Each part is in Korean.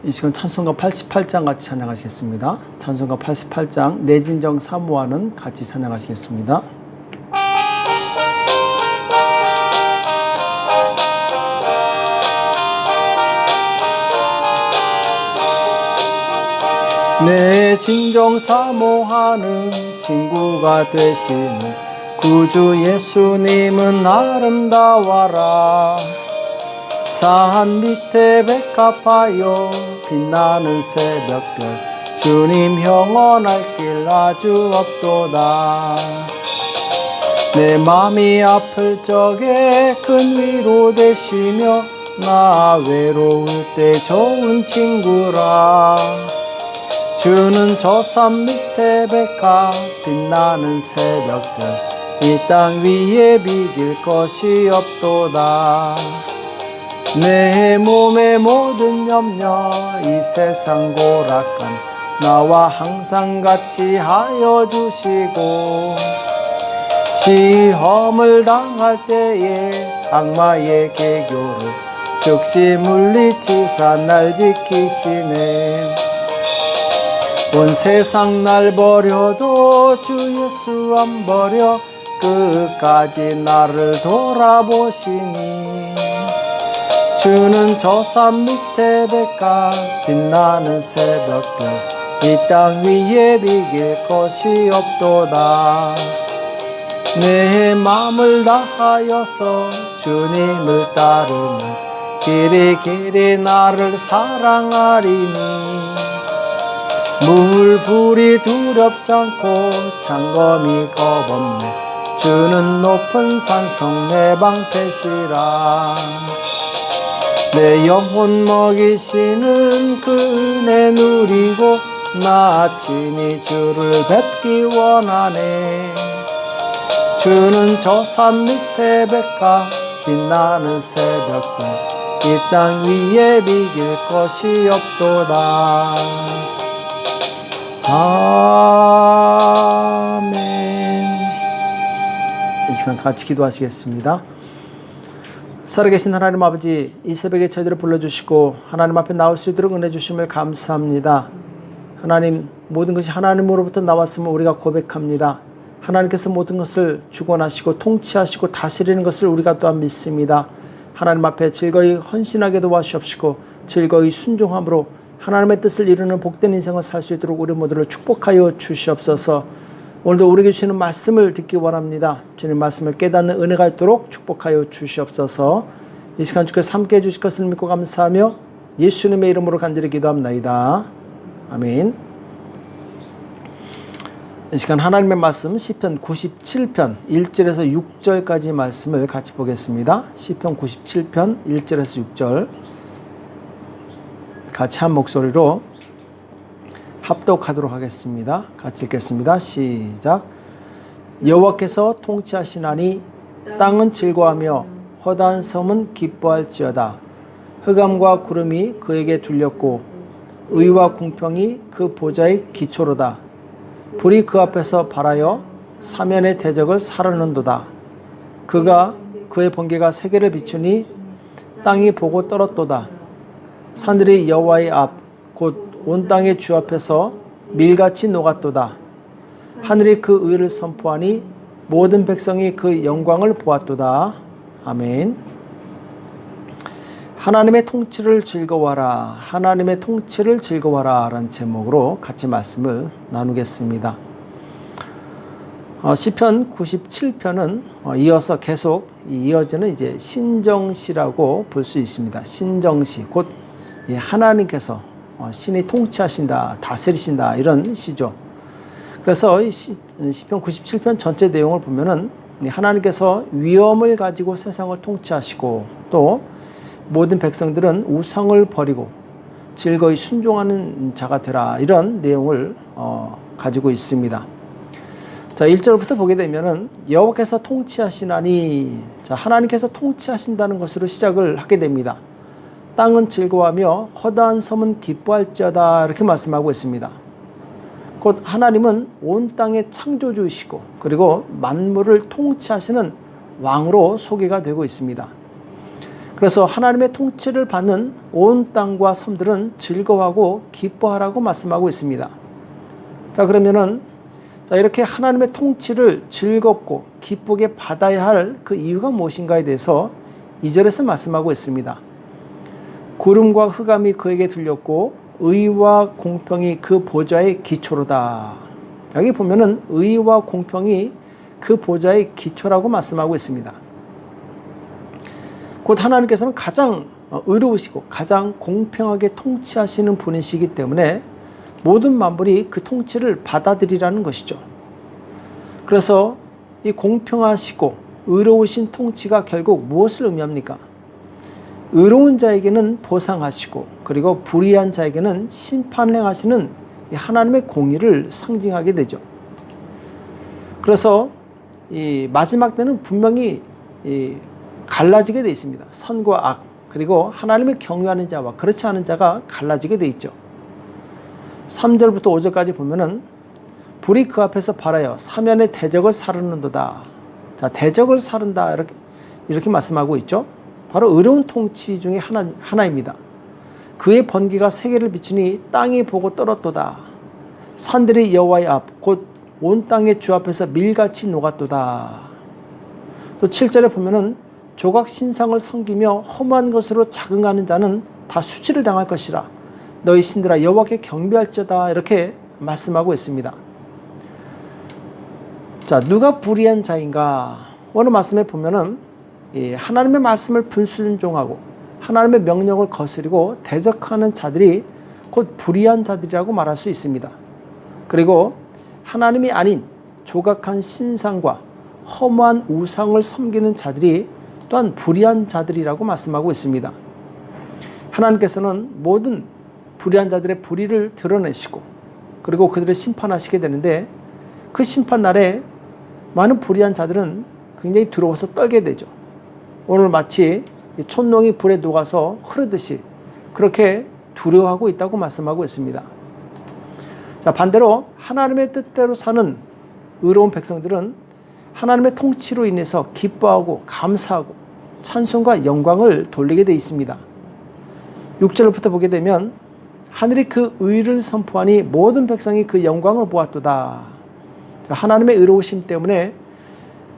이 시간 찬송가 88장 같이 찬양하시겠습니다. 찬송가 88장 내 진정 사모하는 같이 찬양하시겠습니다. 내 진정 사모하는 친구가 되시는 구주 예수님은 아름다워라. 산 밑에 백합하여 빛나는 새벽별 주님 영원할 길 아주 없도다. 내 맘이 아플 적에 큰 위로 되시며 나 외로울 때 좋은 친구라. 주는 저 산 밑에 백합 빛나는 새벽별 이 땅 위에 비길 것이 없도다. 내 몸의 모든 염려 이 세상 고락한 나와 항상 같이 하여 주시고 시험을 당할 때에 악마의 계교를 즉시 물리치사 날 지키시네. 온 세상 날 버려도 주 예수 안 버려 끝까지 나를 돌아보시니 주는 저 산 밑에 백합 빛나는 새벽별 이 땅 위에 비길 것이 없도다. 내 맘을 다하여서 주님을 따르면 길이 길이 나를 사랑하리니 물불이 두렵지 않고 장검이 겁없네. 주는 높은 산성 내 방패시라. 내 영혼 먹이시는 그 은혜 누리고 나 친히 주를 뵙기 원하네. 주는 저 산 밑에 백합 빛나는 새벽별 이 땅 위에 비길 것이 없도다. 아멘. 이 시간 다 같이 기도하시겠습니다. 살아계신 하나님 아버지, 이 새벽에 저희들을 불러주시고 하나님 앞에 나올 수 있도록 은혜 주심을 감사합니다. 하나님, 모든 것이 하나님으로부터 나왔음을 우리가 고백합니다. 하나님께서 모든 것을 주권하시고 통치하시고 다스리는 것을 우리가 또한 믿습니다. 하나님 앞에 즐거이 헌신하게 도와주옵시고 즐거이 순종함으로 하나님의 뜻을 이루는 복된 인생을 살 수 있도록 우리 모두를 축복하여 주시옵소서. 오늘도 우리에게 주시는 말씀을 듣기 원합니다. 주님 말씀을 깨닫는 은혜가 있도록 축복하여 주시옵소서. 이 시간 주께서 함께해 주실 것을 믿고 감사하며 예수님의 이름으로 간절히 기도합나이다. 아멘. 이 시간 하나님의 말씀 시편 97편 1절에서 6절까지 말씀을 같이 보겠습니다. 시편 97편 1절에서 6절 같이 한 목소리로 합독하도록 하겠습니다. 같이 읽겠습니다. 시작. 여호와께서 통치하시나니 땅은 즐거워하며 허다한 섬은 기뻐할지어다. 흑암과 구름이 그에게 둘렸고 의와 공평이 그 보좌의 기초로다. 불이 그 앞에서 발하여 사면의 대적을 사르는도다. 그가 그의 번개가 세계를 비추니 땅이 보고 떨었도다. 산들이 여호와의 앞 곧 온 땅의 주 앞에서 밀같이 녹았도다. 하늘이 그 의를 선포하니 모든 백성이 그 영광을 보았도다. 아멘. 하나님의 통치를 즐거워하라. 하나님의 통치를 즐거워하라 라는 제목으로 같이 말씀을 나누겠습니다. 시편 97편은 이어서 계속 이어지는 이제 신정시라고 볼 수 있습니다. 신정시, 곧 하나님께서 신이 통치하신다, 다스리신다 이런 시죠. 그래서 시편 97편 전체 내용을 보면은 하나님께서 위엄을 가지고 세상을 통치하시고 또 모든 백성들은 우상을 버리고 즐거이 순종하는 자가 되라 이런 내용을 가지고 있습니다. 자, 1절부터 보게 되면은 여호와께서 통치하시나니, 자, 하나님께서 통치하신다는 것으로 시작을 하게 됩니다. 땅은 즐거워하며 허다한 섬은 기뻐할지어다 이렇게 말씀하고 있습니다. 곧 하나님은 온 땅의 창조주이시고 그리고 만물을 통치하시는 왕으로 소개가 되고 있습니다. 그래서 하나님의 통치를 받는 온 땅과 섬들은 즐거워하고 기뻐하라고 말씀하고 있습니다. 자, 그러면은 이렇게 하나님의 통치를 즐겁고 기쁘게 받아야 할 그 이유가 무엇인가에 대해서 2절에서 말씀하고 있습니다. 구름과 흑암이 그에게 들렸고 의와 공평이 그 보좌의 기초로다. 여기 보면은 의와 공평이 그 보좌의 기초라고 말씀하고 있습니다. 곧 하나님께서는 가장 의로우시고 가장 공평하게 통치하시는 분이시기 때문에 모든 만물이 그 통치를 받아들이라는 것이죠. 그래서 이 공평하시고 의로우신 통치가 결국 무엇을 의미합니까? 의로운 자에게는 보상하시고 그리고 불의한 자에게는 심판을 행하시는 하나님의 공의를 상징하게 되죠. 그래서 이 마지막 때는 분명히 갈라지게 되어 있습니다. 선과 악, 그리고 하나님을 경외하는 자와 그렇지 않은 자가 갈라지게 되어 있죠. 3절부터 5절까지 보면은 불이 그 앞에서 발하여 사면의 대적을 사르는도다. 자, 대적을 사른다 이렇게 말씀하고 있죠. 바로 의로운 통치 중에 하나입니다. 그의 번개가 세계를 비추니 땅이 보고 떨었도다. 산들이 여호와의 앞 곧 온 땅의 주 앞에서 밀같이 녹았도다. 또 7절에 보면은 조각 신상을 섬기며 험한 것으로 자긍하는 자는 다 수치를 당할 것이라. 너희 신들아 여호와께 경배할지어다. 이렇게 말씀하고 있습니다. 자, 누가 불의한 자인가? 오늘 말씀에 보면은 하나님의 말씀을 불순종하고 하나님의 명령을 거스리고 대적하는 자들이 곧 불의한 자들이라고 말할 수 있습니다. 그리고 하나님이 아닌 조각한 신상과 험한 우상을 섬기는 자들이 또한 불의한 자들이라고 말씀하고 있습니다. 하나님께서는 모든 불의한 자들의 불의를 드러내시고 그리고 그들을 심판하시게 되는데 그 심판날에 많은 불의한 자들은 굉장히 두려워서 떨게 되죠. 오늘 마치 촛농이 불에 녹아서 흐르듯이 그렇게 두려워하고 있다고 말씀하고 있습니다. 자, 반대로 하나님의 뜻대로 사는 의로운 백성들은 하나님의 통치로 인해서 기뻐하고 감사하고 찬송과 영광을 돌리게 되어 있습니다. 6절부터 보게 되면 하늘이 그 의를 선포하니 모든 백성이 그 영광을 보았도다. 자, 하나님의 의로우심 때문에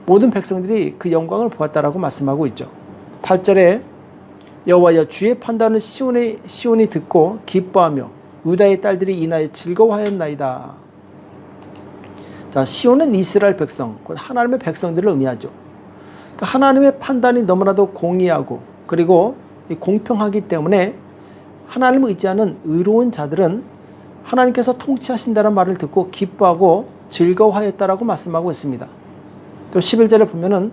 모든 백성들이 그 영광을 보았다라고 말씀하고 있죠. 8절에 여호와여 주의 판단을 시온이 듣고 기뻐하며 유다의 딸들이 인하여 즐거워하였나이다. 자, 시온은 이스라엘 백성, 곧 하나님의 백성들을 의미하죠. 그러니까 하나님의 판단이 너무나도 공의하고 그리고 공평하기 때문에 하나님을 의지하는 의로운 자들은 하나님께서 통치하신다는 말을 듣고 기뻐하고 즐거워하였다라고 말씀하고 있습니다. 또 11절에 보면은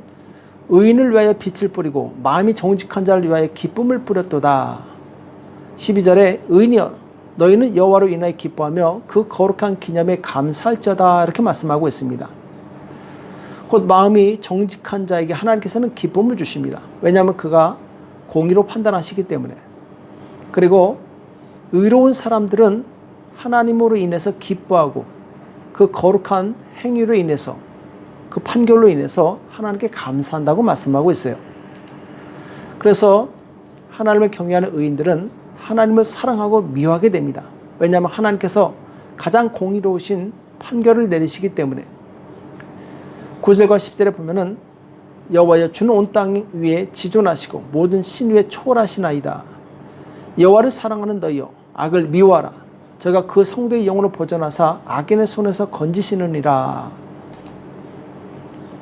의인을 위하여 빛을 뿌리고 마음이 정직한 자를 위하여 기쁨을 뿌렸도다. 12절에 의인이여 너희는 여호와로 인하여 기뻐하며 그 거룩한 기념에 감사할지어다. 이렇게 말씀하고 있습니다. 곧 마음이 정직한 자에게 하나님께서는 기쁨을 주십니다. 왜냐하면 그가 공의로 판단하시기 때문에. 그리고 의로운 사람들은 하나님으로 인해서 기뻐하고 그 거룩한 행위로 인해서 그 판결로 인해서 하나님께 감사한다고 말씀하고 있어요. 그래서 하나님을 경외하는 의인들은 하나님을 사랑하고 미워하게 됩니다. 왜냐하면 하나님께서 가장 공의로우신 판결을 내리시기 때문에. 9절과 10절에 보면은 여호와여 주는 온 땅 위에 지존하시고 모든 신 위에 초월하시나이다. 여호와를 사랑하는 너희여 악을 미워하라. 저가 그 성도의 영혼을 보존하사 악인의 손에서 건지시느니라.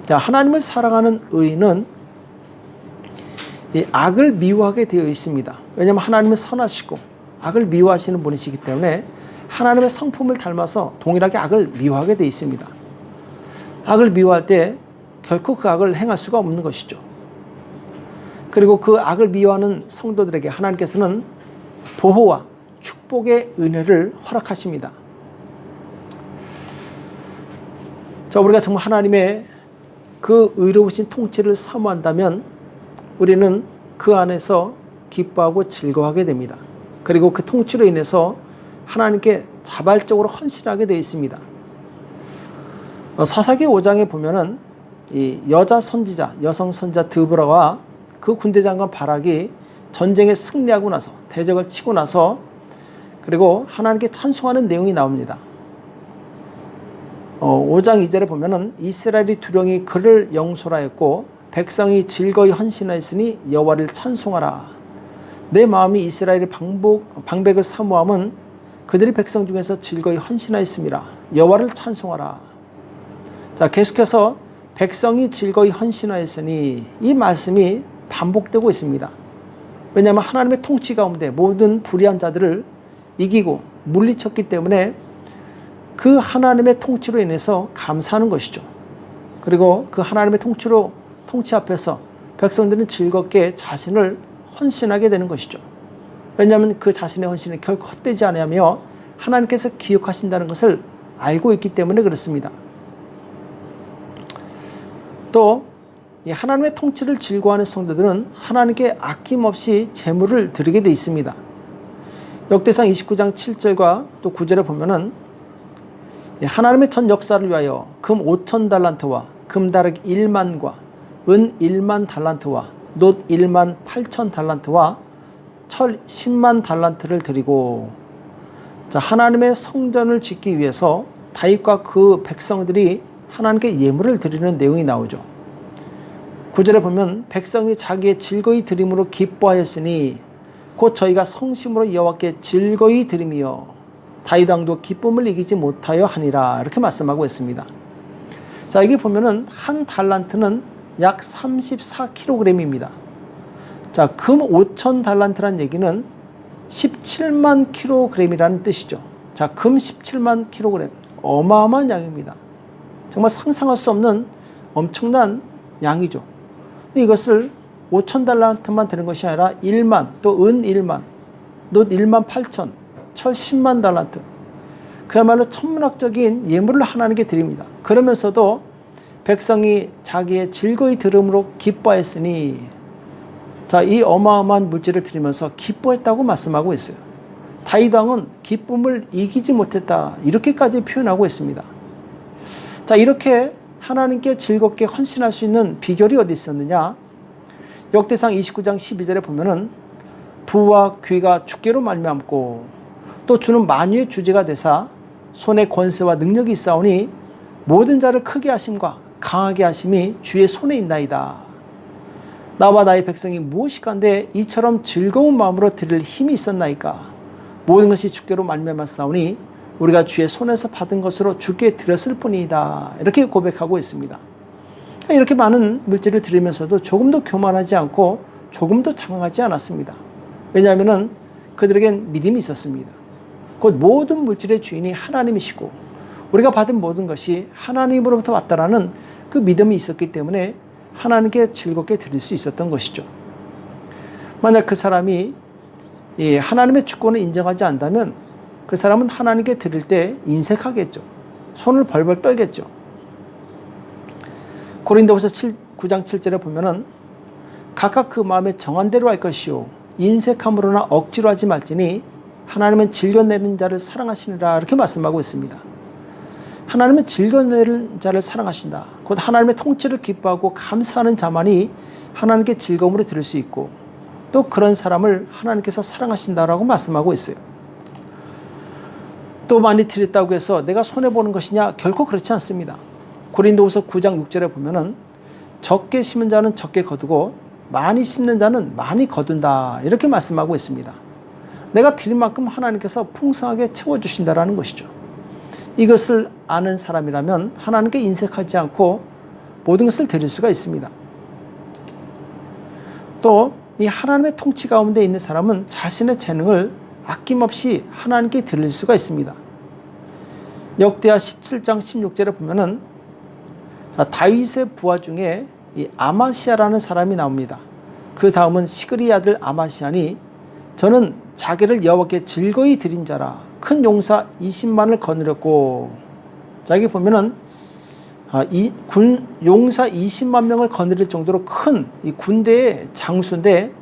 자, 하나님을 사랑하는 의인은 이 악을 미워하게 되어 있습니다. 왜냐하면 하나님은 선하시고 악을 미워하시는 분이시기 때문에 하나님의 성품을 닮아서 동일하게 악을 미워하게 되어 있습니다. 악을 미워할 때 결코 그 악을 행할 수가 없는 것이죠. 그리고 그 악을 미워하는 성도들에게 하나님께서는 보호와 축복의 은혜를 허락하십니다. 자, 우리가 정말 하나님의 그 의로우신 통치를 사모한다면 우리는 그 안에서 기뻐하고 즐거워하게 됩니다. 그리고 그 통치로 인해서 하나님께 자발적으로 헌신하게 되어 있습니다. 사사기 5장에 보면은 이 여자 선지자, 여성 선지자 드보라와 그 군대 장관 바락이 전쟁에 승리하고 나서 대적을 치고 나서 그리고 하나님께 찬송하는 내용이 나옵니다. 5장 2절에 보면은 이스라엘이 두령이 그를 영솔하였고 백성이 즐거이 헌신하였으니 여호와를 찬송하라. 내 마음이 이스라엘의 방백을 사모함은 그들이 백성 중에서 즐거이 헌신하였음이라. 여호와를 찬송하라. 자, 계속해서 백성이 즐거이 헌신하였으니 이 말씀이 반복되고 있습니다. 왜냐하면 하나님의 통치 가운데 모든 불의한 자들을 이기고 물리쳤기 때문에 그 하나님의 통치로 인해서 감사하는 것이죠. 그리고 그 하나님의 통치 앞에서 백성들은 즐겁게 자신을 헌신하게 되는 것이죠. 왜냐하면 그 자신의 헌신이 결코 헛되지 않으며 하나님께서 기억하신다는 것을 알고 있기 때문에 그렇습니다. 또 이 하나님의 통치를 즐거워하는 성도들은 하나님께 아낌없이 제물을 드리게 되어 있습니다. 역대상 29장 7절과 또 9절에 보면은 하나님의 전 역사를 위하여 금 5천 달란트와 금다르기 1만과 은 1만 달란트와 놋 1만 8천 달란트와 철 10만 달란트를 드리고, 자, 하나님의 성전을 짓기 위해서 다윗과 그 백성들이 하나님께 예물을 드리는 내용이 나오죠. 9절에 보면 백성이 자기의 즐거이 드림으로 기뻐하였으니 곧 저희가 성심으로 여호와께 즐거이 드리며 다윗 왕도 기쁨을 이기지 못하여 하니라. 이렇게 말씀하고 있습니다. 자, 여기 보면은 한 달란트는 약 34kg입니다. 자, 금 5천 달란트란 얘기는 17만 kg이라는 뜻이죠. 자, 금 17만 kg. 어마어마한 양입니다. 정말 상상할 수 없는 엄청난 양이죠. 근데 이것을 5천 달란트만 드는 것이 아니라 1만, 또 은 1만, 놋 1만 8천, 철 10만 달란트. 그야말로 천문학적인 예물을 하나님께 드립니다. 그러면서도 백성이 자기의 즐거이 들음으로 기뻐했으니, 자, 이 어마어마한 물질을 드리면서 기뻐했다고 말씀하고 있어요. 다윗 왕은 기쁨을 이기지 못했다. 이렇게까지 표현하고 있습니다. 자, 이렇게 하나님께 즐겁게 헌신할 수 있는 비결이 어디 있었느냐? 역대상 29장 12절에 보면은 부와 귀가 주께로 말미암고 또 주는 만유의 주제가 되사 손에 권세와 능력이 있사오니 모든 자를 크게 하심과 강하게 하심이 주의 손에 있나이다. 나와 나의 백성이 무엇이간데 이처럼 즐거운 마음으로 드릴 힘이 있었나이까? 모든 것이 주께로 말미암았사오니 우리가 주의 손에서 받은 것으로 주께 드렸을 뿐이다. 이렇게 고백하고 있습니다. 이렇게 많은 물질을 드리면서도 조금도 교만하지 않고 조금도 장하지 않았습니다. 왜냐하면 그들에겐 믿음이 있었습니다. 곧 모든 물질의 주인이 하나님이시고 우리가 받은 모든 것이 하나님으로부터 왔다라는 그 믿음이 있었기 때문에 하나님께 즐겁게 드릴 수 있었던 것이죠. 만약 그 사람이 하나님의 주권을 인정하지 않는다면 그 사람은 하나님께 드릴 때 인색하겠죠. 손을 벌벌 떨겠죠. 고린도후서 9장 7절에 보면은 각각 그 마음에 정한 대로 할 것이요 인색함으로나 억지로 하지 말지니 하나님은 즐겨내는 자를 사랑하시니라. 이렇게 말씀하고 있습니다. 하나님은 즐겨내는 자를 사랑하신다. 곧 하나님의 통치를 기뻐하고 감사하는 자만이 하나님께 즐거움으로 드릴 수 있고 또 그런 사람을 하나님께서 사랑하신다라고 말씀하고 있어요. 또 많이 드렸다고 해서 내가 손해보는 것이냐? 결코 그렇지 않습니다. 고린도후서 9장 6절에 보면은 적게 심은 자는 적게 거두고 많이 심는 자는 많이 거둔다. 이렇게 말씀하고 있습니다. 내가 드린 만큼 하나님께서 풍성하게 채워주신다라는 것이죠. 이것을 아는 사람이라면 하나님께 인색하지 않고 모든 것을 드릴 수가 있습니다. 또 이 하나님의 통치 가운데 있는 사람은 자신의 재능을 아낌없이 하나님께 드릴 수가 있습니다. 역대하 17장 16절에 보면은 다윗의 부하 중에 이 아마시아라는 사람이 나옵니다. 그 다음은 시그리 아들 아마시아니 저는 자기를 여호와께 즐거이 드린 자라 큰 용사 20만을 거느렸고, 자, 여기 보면은 용사 20만 명을 거느릴 정도로 큰 이 군대의 장수인데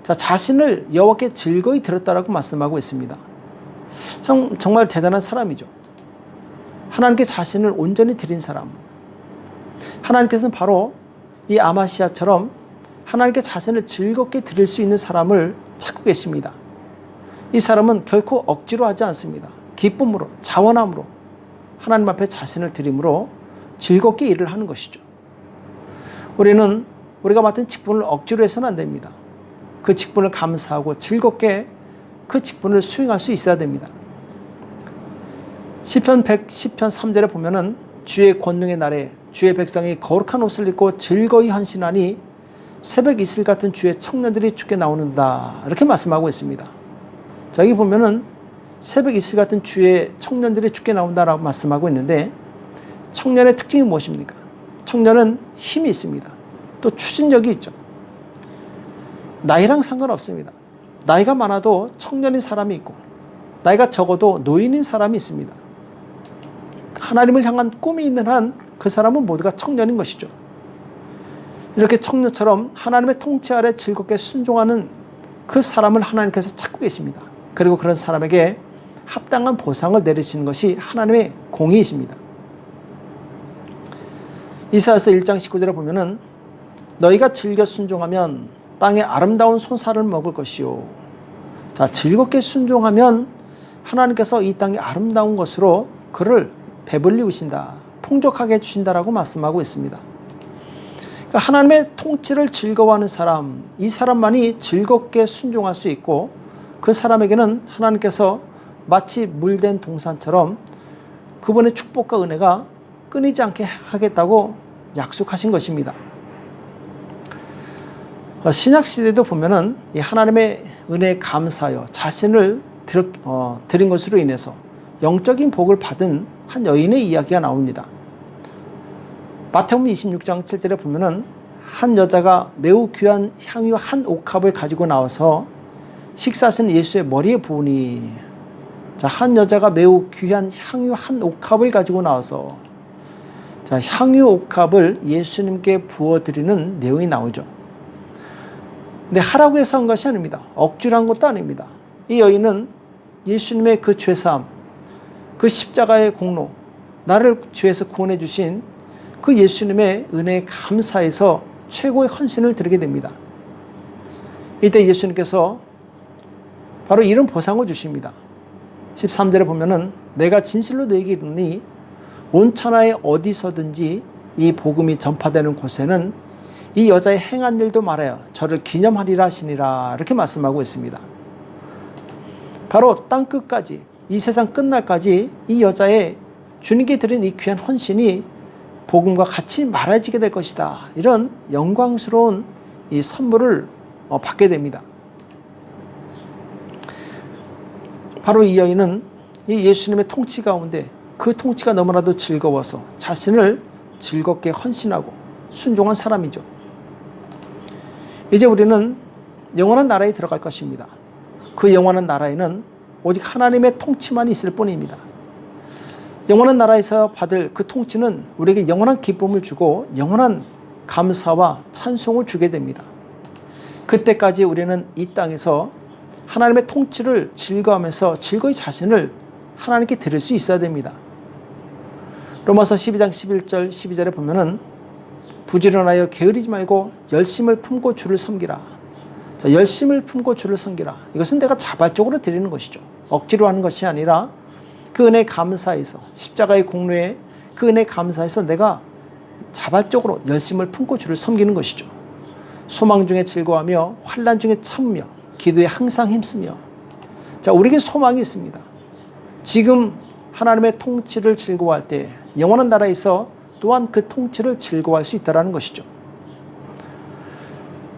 자신을 여호와께 즐거이 드렸다라고 말씀하고 있습니다. 정말 대단한 사람이죠. 하나님께 자신을 온전히 드린 사람. 하나님께서는 바로 이 아마시아처럼 하나님께 자신을 즐겁게 드릴 수 있는 사람을 찾고 계십니다. 이 사람은 결코 억지로 하지 않습니다. 기쁨으로, 자원함으로 하나님 앞에 자신을 드림으로 즐겁게 일을 하는 것이죠. 우리는 우리가 맡은 직분을 억지로 해서는 안 됩니다. 그 직분을 감사하고 즐겁게 그 직분을 수행할 수 있어야 됩니다. 시편 110편 3절에 보면은 주의 권능의 날에 주의 백성이 거룩한 옷을 입고 즐거이 헌신하니 새벽 이슬 같은 주의 청년들이 주께 나오는다, 이렇게 말씀하고 있습니다. 자, 여기 보면은 새벽 이슬 같은 주의 청년들이 주께 나온다라고 말씀하고 있는데, 청년의 특징이 무엇입니까? 청년은 힘이 있습니다. 또 추진력이 있죠. 나이랑 상관없습니다. 나이가 많아도 청년인 사람이 있고, 나이가 적어도 노인인 사람이 있습니다. 하나님을 향한 꿈이 있는 한 그 사람은 모두가 청년인 것이죠. 이렇게 청년처럼 하나님의 통치 아래 즐겁게 순종하는 그 사람을 하나님께서 찾고 계십니다. 그리고 그런 사람에게 합당한 보상을 내리시는 것이 하나님의 공의이십니다. 이사야서 1장 19절에 보면은 너희가 즐겨 순종하면 땅의 아름다운 소사를 먹을 것이요. 자, 즐겁게 순종하면 하나님께서 이 땅의 아름다운 것으로 그를 배불리우신다, 풍족하게 해주신다라고 말씀하고 있습니다. 그러니까 하나님의 통치를 즐거워하는 사람, 이 사람만이 즐겁게 순종할 수 있고, 그 사람에게는 하나님께서 마치 물된 동산처럼 그분의 축복과 은혜가 끊이지 않게 하겠다고 약속하신 것입니다. 신약시대도 보면은 이 하나님의 은혜에 감사하여 자신을 드린 것으로 인해서 영적인 복을 받은 한 여인의 이야기가 나옵니다. 마태복음 26장 7절에 보면은 한 여자가 매우 귀한 향유 한 옥합을 가지고 나와서 식사하신 예수의 머리에 부으니, 자, 한 여자가 매우 귀한 향유 한 옥합을 가지고 나와서, 자, 향유 옥합을 예수님께 부어드리는 내용이 나오죠. 근데 하라고 해서 한 것이 아닙니다. 억지로 한 것도 아닙니다. 이 여인은 예수님의 그 죄사함, 그 십자가의 공로, 나를 죄에서 구원해 주신 그 예수님의 은혜에 감사해서 최고의 헌신을 드리게 됩니다. 이때 예수님께서 바로 이런 보상을 주십니다. 13절에 보면은 내가 진실로 너에게 이르노니 온 천하에 어디서든지 이 복음이 전파되는 곳에는 이 여자의 행한 일도 말하여 저를 기념하리라 하시니라, 이렇게 말씀하고 있습니다. 바로 땅 끝까지, 이 세상 끝날까지 이 여자의 주님께 드린 이 귀한 헌신이 복음과 같이 말해지게 될 것이다, 이런 영광스러운 이 선물을 받게 됩니다. 바로 이 여인은 이 예수님의 통치 가운데 그 통치가 너무나도 즐거워서 자신을 즐겁게 헌신하고 순종한 사람이죠. 이제 우리는 영원한 나라에 들어갈 것입니다. 그 영원한 나라에는 오직 하나님의 통치만 있을 뿐입니다. 영원한 나라에서 받을 그 통치는 우리에게 영원한 기쁨을 주고 영원한 감사와 찬송을 주게 됩니다. 그때까지 우리는 이 땅에서 하나님의 통치를 즐거워하면서 즐거이 자신을 하나님께 드릴 수 있어야 됩니다. 로마서 12장 11절 12절에 보면은 부지런하여 게으르지 말고 열심을 품고 주를 섬기라. 자, 열심을 품고 주를 섬기라. 이것은 내가 자발적으로 드리는 것이죠. 억지로 하는 것이 아니라 그 은혜에 감사해서, 십자가의 공로에 그 은혜에 감사해서 내가 자발적으로 열심을 품고 주를 섬기는 것이죠. 소망 중에 즐거워하며 환난 중에 참으며 기도에 항상 힘쓰며. 자, 우리에게 소망이 있습니다. 지금 하나님의 통치를 즐거워할 때 영원한 나라에서 또한 그 통치를 즐거워할 수 있다는 것이죠.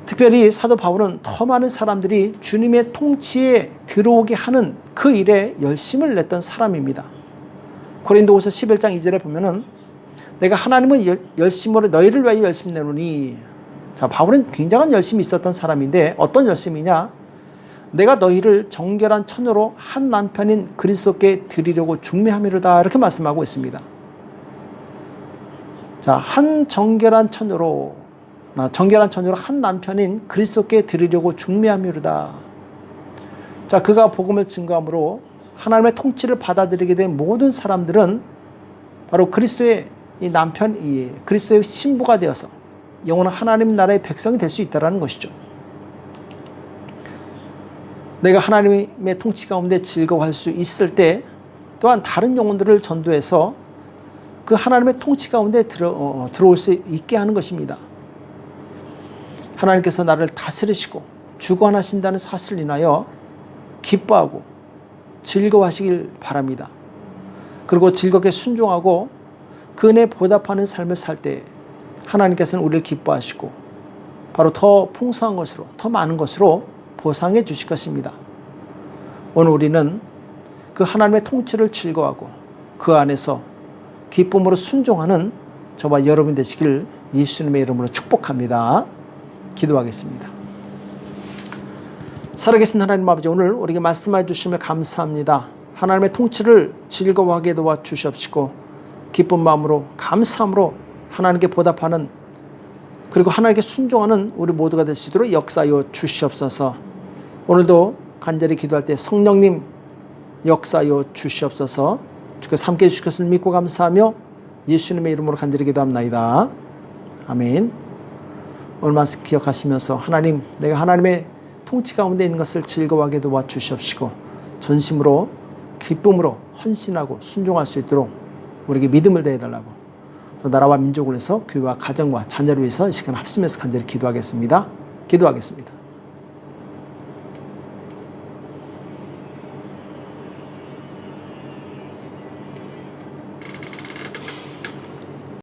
특별히 사도 바울은 더 많은 사람들이 주님의 통치에 들어오게 하는 그 일에 열심을 냈던 사람입니다. 고린도후서 11장 2절에 보면은 내가 하나님은 열심으로 너희를 위하여 열심 내노니. 자, 바울은 굉장한 열심이 있었던 사람인데 어떤 열심이냐? 내가 너희를 정결한 처녀로 한 남편인 그리스도께 드리려고 중매함이로다, 이렇게 말씀하고 있습니다. 자, 한 정결한 처녀로 한 남편인 그리스도께 드리려고 중매함이로다. 자, 그가 복음을 증거함으로 하나님의 통치를 받아들이게 된 모든 사람들은 바로 그리스도의 이 남편, 그리스도의 신부가 되어서 영원한 하나님 나라의 백성이 될 수 있다는 것이죠. 내가 하나님의 통치 가운데 즐거워할 수 있을 때 또한 다른 영혼들을 전도해서 그 하나님의 통치 가운데 들어올 수 있게 하는 것입니다. 하나님께서 나를 다스리시고 주관하신다는 사실을 인하여 기뻐하고 즐거워하시길 바랍니다. 그리고 즐겁게 순종하고 그 은혜에 보답하는 삶을 살 때 하나님께서는 우리를 기뻐하시고 바로 더 풍성한 것으로, 더 많은 것으로 보상해 주실 것입니다. 오늘 우리는 그 하나님의 통치를 즐거워하고 그 안에서 기쁨으로 순종하는 저와 여러분 되시길 예수님의 이름으로 축복합니다. 기도하겠습니다. 살아계신 하나님 아버지, 오늘 우리에게 말씀해 주심에 감사합니다. 하나님의 통치를 즐거워하게 도와주시옵시고 기쁜 마음으로 감사함으로 하나님께 보답하는, 그리고 하나님께 순종하는 우리 모두가 될 수 있도록 역사하여 주시옵소서. 오늘도 간절히 기도할 때 성령님 역사하여 주시옵소서. 주께서 함께해 주실 것을 믿고 감사하며 예수님의 이름으로 간절히 기도합나이다. 아멘. 오늘 말씀 기억하시면서 하나님, 내가 하나님의 통치 가운데 있는 것을 즐거워하게 도와주시옵시고 전심으로 기쁨으로 헌신하고 순종할 수 있도록 우리에게 믿음을 더해달라고, 또 나라와 민족을 위해서 교회와 가정과 자녀를 위해서 이 시간 합심해서 간절히 기도하겠습니다.